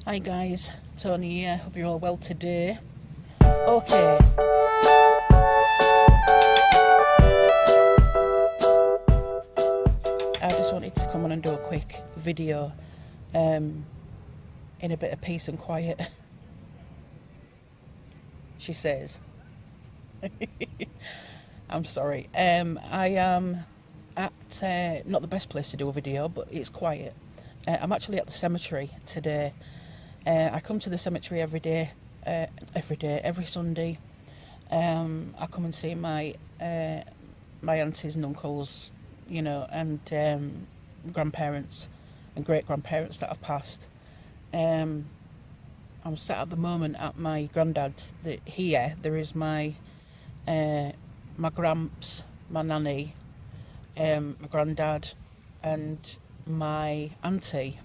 Hi guys, Tony here. Hope you're all well today. Okay. I just wanted to come on and do a quick video in a bit of peace and quiet. She says. I'm sorry. I am at not the best place to do a video, but it's quiet. I'm actually at the cemetery today. I come to the cemetery every Sunday. I come and see my aunties and uncles, and grandparents and great grandparents that have passed. I'm sat at the moment at my granddad. Here there is my gramps, my nanny, my granddad, and my auntie.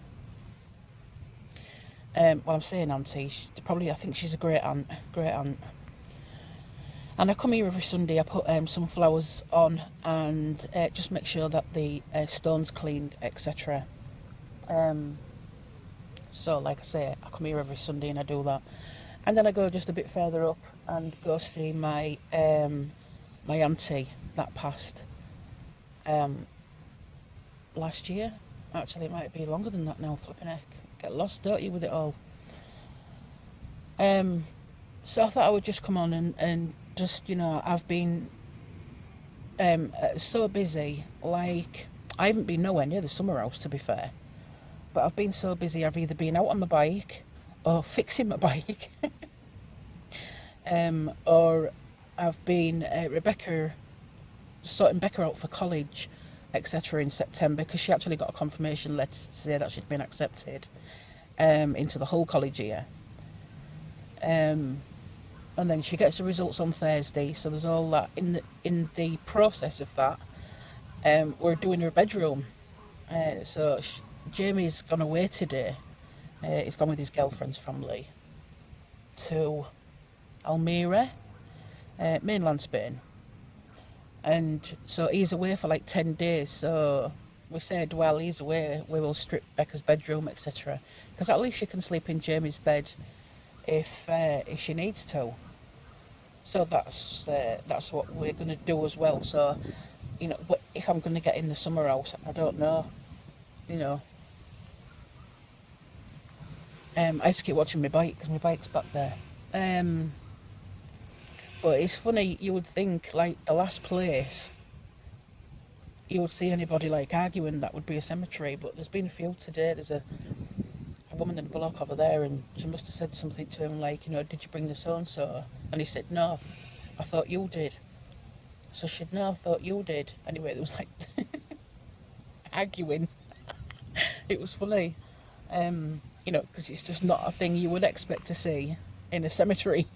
Well, I'm saying auntie. I think she's a great aunt. And I come here every Sunday. I put some flowers on and just make sure that the stone's cleaned, etc. So, like I say, I come here every Sunday and I do that. And then I go just a bit further up and go see my auntie that passed last year. Actually, it might be longer than that now. Flipping heck. Get lost, don't you, with it all? So I thought I would just come on and just, I've been so busy. Like, I haven't been nowhere near the summer house, to be fair. But I've been so busy, I've either been out on my bike or fixing my bike. Or I've been sorting Becca out for college, etc. in September, because she actually got a confirmation letter to say that she'd been accepted into the whole college year. And then she gets the results on Thursday, so there's all that. In the process of that, we're doing her bedroom. So Jamie's gone away today. He's gone with his girlfriend's family to Almere, mainland Spain. And so he's away for like 10 days. So we said, well, he's away, we will strip Becca's bedroom, etc. Because at least she can sleep in Jamie's bed if she needs to. So that's what we're going to do as well. So, if I'm going to get in the summer house, I don't know. I have to keep watching my bike because my bike's back there. But it's funny, you would think, like, the last place you would see anybody, like, arguing, that would be a cemetery. But there's been a few today. There's a woman and a bloke over there, and she must have said something to him like, did you bring the so-and-so? And he said, no, I thought you did. So she said, no, I thought you did. Anyway, there was, like, arguing. It was funny. Because it's just not a thing you would expect to see in a cemetery.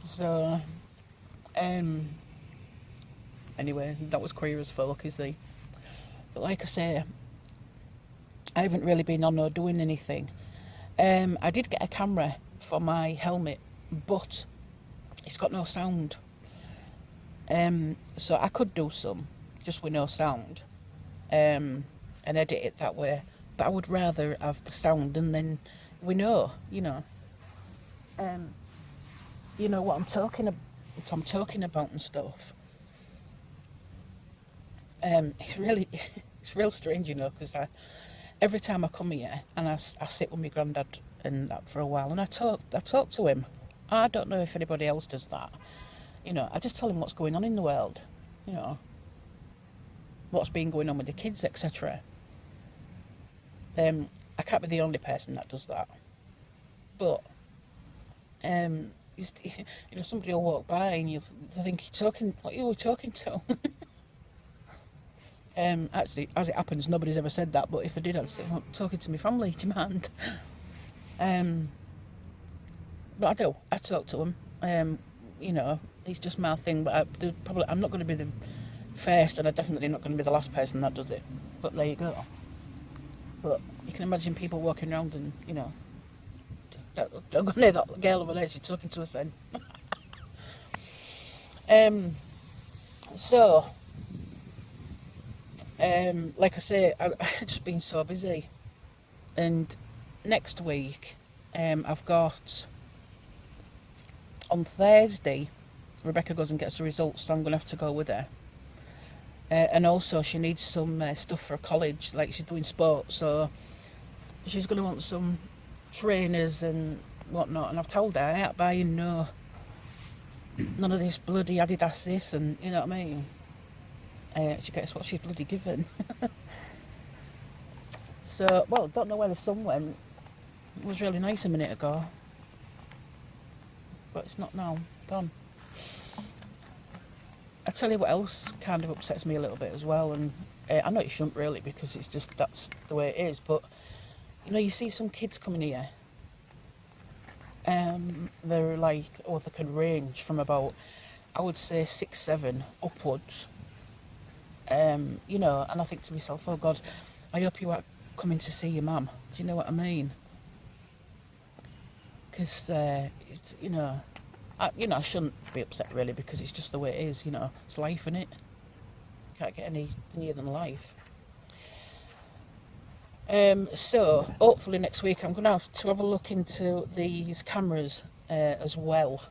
So, anyway, that was queer as folk, you see. But like I say, I haven't really been on or doing anything. I did get a camera for my helmet, but it's got no sound. So I could do some, just with no sound, and edit it that way. But I would rather have the sound, and then we know, what I'm talking about and stuff. It's real strange, because every time I come here and I sit with my granddad and that for a while, and I talk to him. I don't know if anybody else does that. I just tell him what's going on in the world, what's been going on with the kids, etc. I can't be the only person that does that. But somebody will walk by and you think what you were talking to. Actually, as it happens, nobody's ever said that, but if they did, I'd say, I'm talking to my family, do you mind? But I talk to him. It's just my thing, but I'm not going to be the first, and I'm definitely not going to be the last person that does it. But there you go. But you can imagine people walking around and, don't go near that girl over there, she's talking to us then. So, like I say, I've just been so busy, and next week, I've got on Thursday, Rebecca goes and gets the results, so I'm going to have to go with her. And also she needs some stuff for college, like she's doing sports, so she's going to want some trainers and whatnot, and I've told her I ain't buying none of this bloody Adidas this, and you know what I mean. She gets what she's bloody given. So, well, don't know where the sun went. It was really nice a minute ago, but it's not now. Gone. I tell you what else kind of upsets me a little bit as well, and I know it shouldn't really, because it's just that's the way it is, but you know, you see some kids coming here, they're like, oh, they can range from about, I would say 6, 7 upwards, you know, and I think to myself, oh God, I hope you are coming to see your mum. Do you know what I mean? Because, you know, I shouldn't be upset really, because it's just the way it is, you know, it's life, innit? Can't get any nearer than life. So hopefully next week I'm going to have a look into these cameras as well.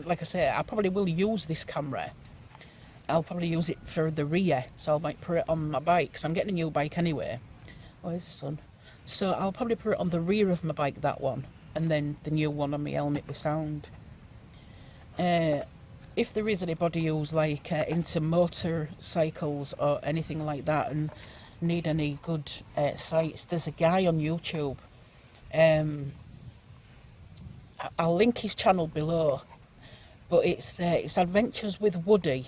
Like I say, I probably will use this camera. I'll probably use it for the rear, so I might put it on my bike, because I'm getting a new bike anyway. Oh, here's the sun. So I'll probably put it on the rear of my bike, that one, and then the new one on my helmet with sound. If there is anybody who's like into motorcycles or anything like that and need any good sites, there's a guy on YouTube. I'll link his channel below, but it's Adventures with Woody.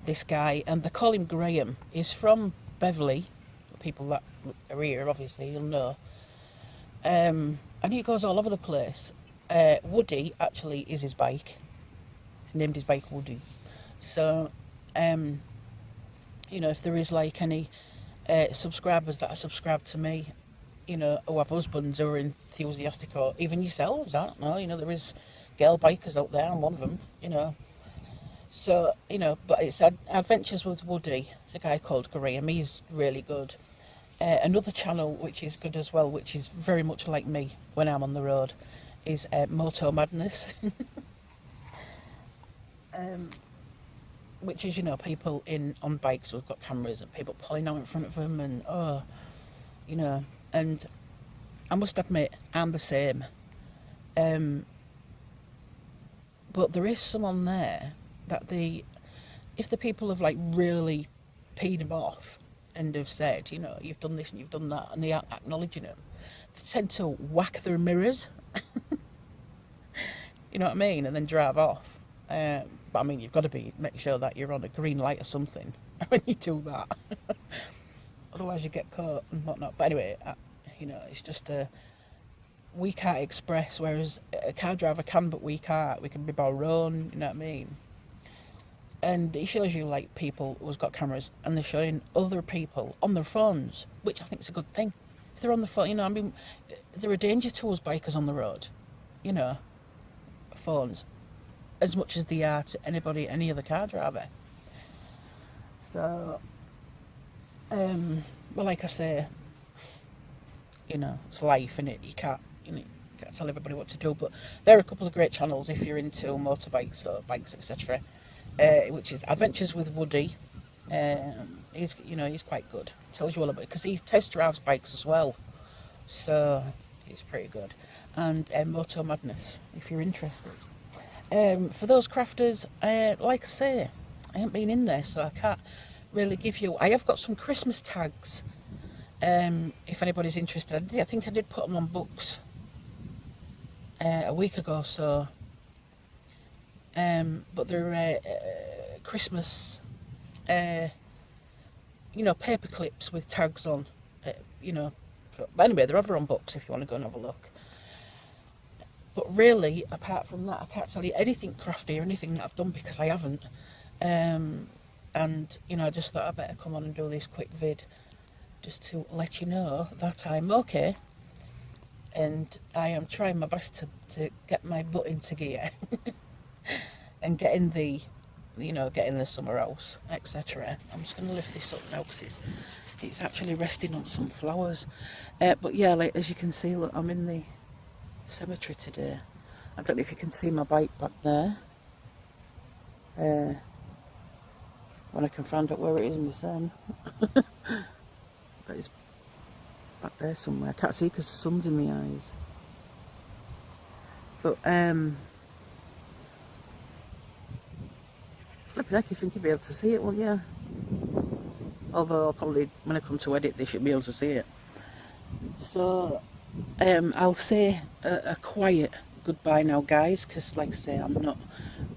This guy, and they call him Graham. He's from Beverley. People that are here, obviously, you'll know. And he goes all over the place. Woody actually is his bike. He's named his bike Woody. So, you know, if there is like any subscribers that are subscribed to me, you know, who have husbands who are enthusiastic, or even yourselves, I don't know, you know, there is girl bikers out there, I'm one of them, you know. So, you know, but it's Adventures with Woody. It's a guy called Graham. He's really good. Another channel which is good as well, which is very much like me when I'm on the road, is Moto Madness. Which is, you know, people on bikes who've got cameras and people pulling out in front of them, and oh, you know, and I must admit I'm the same. But there is some on there that if the people have like really peed them off and have said, you know, you've done this and you've done that, and they aren't acknowledging them, they tend to whack their mirrors. You know what I mean? And then drive off. But I mean, you've got to make sure that you're on a green light or something when you do that. Otherwise you get caught and whatnot. But anyway, you know, it's just we can't express, whereas a car driver can, but we can't. We can be our own, you know what I mean? And it shows you like people who's got cameras and they're showing other people on their phones, which I think is a good thing. If they're on the phone, you know, I mean, they're a danger to us bikers on the road, you know, phones, as much as they are to any other car driver. So, well, like I say, you know, it's life, innit? You can't tell everybody what to do, but there are a couple of great channels if you're into motorbikes or bikes, etc. Which is Adventures with Woody. He's quite good. Tells you all about it, because he test drives bikes as well, so he's pretty good. And Moto Madness, if you're interested. For those crafters, like I say, I haven't been in there, so I can't really give you. I have got some Christmas tags. If anybody's interested, I think I did put them on books a week ago, so. But they're Christmas, paper clips with tags on, but anyway, they're over on books if you want to go and have a look. But really, apart from that, I can't tell you anything crafty or anything that I've done, because I haven't. And, I just thought I'd better come on and do this quick vid, just to let you know that I'm okay. And I am trying my best to get my butt into gear. And getting the summer house, etc. I'm just going to lift this up now because it's actually resting on some flowers. But yeah, like, as you can see, look, I'm in the cemetery today. I don't know if you can see my bike back there. When I can find out where it is in the sun. But it's back there somewhere. I can't see because the sun's in my eyes. But flipping heck, you think you'd be able to see it, wouldn't you? Although I'll probably, when I come to edit, they should be able to see it. So I'll say a quiet goodbye now, guys, because like I say, I'm not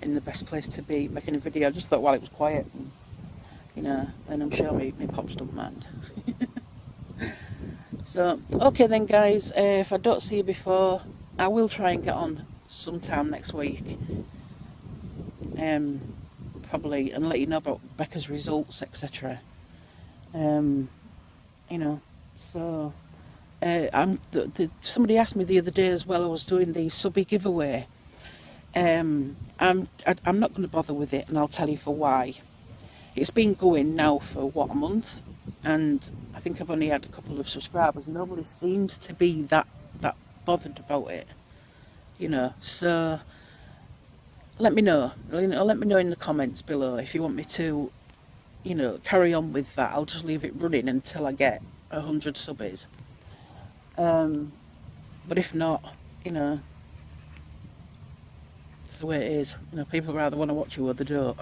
in the best place to be making a video. I just thought while it was quiet, you know, and I'm sure my pops don't mind. So okay then, guys, if I don't see you before, I will try and get on sometime next week, probably, and let you know about Becca's results, etc. You know, so somebody asked me the other day as well. I was doing the subby giveaway. I'm not going to bother with it, and I'll tell you for why. It's been going now for what, a month, and I think I've only had a couple of subscribers. Nobody seems to be that bothered about it, you know. So let me know. Let me know in the comments below if you want me to, you know, carry on with that. I'll just leave it running until I get 100 subbies. But if not, you know, it's the way it is. You know, people rather want to watch you or they don't.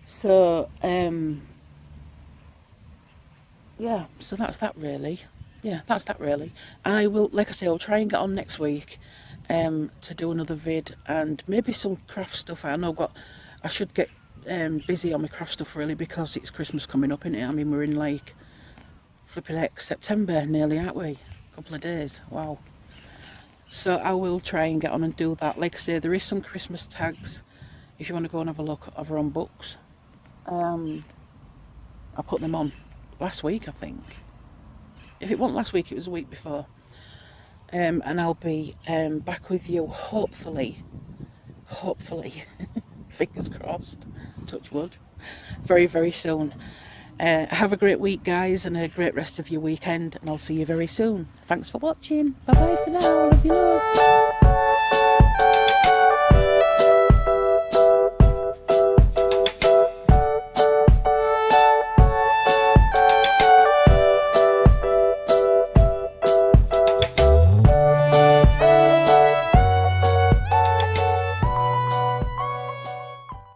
So yeah, so that's that really. Yeah, that's that really. I will, like I say, I'll try and get on next week to do another vid, and maybe some craft stuff. I know I should get busy on my craft stuff really, because it's Christmas coming up, isn't it? I mean, we're in like flipping heck September nearly, aren't we? A couple of days. Wow. So I will try and get on and do that. Like I say, there is some Christmas tags if you want to go and have a look over on Books. I put them on last week, I think. If it wasn't last week, it was a week before. And I'll be back with you, hopefully, fingers crossed, touch wood, very, very soon. Have a great week, guys, and a great rest of your weekend, and I'll see you very soon. Thanks for watching. Bye bye for now. Love you, love.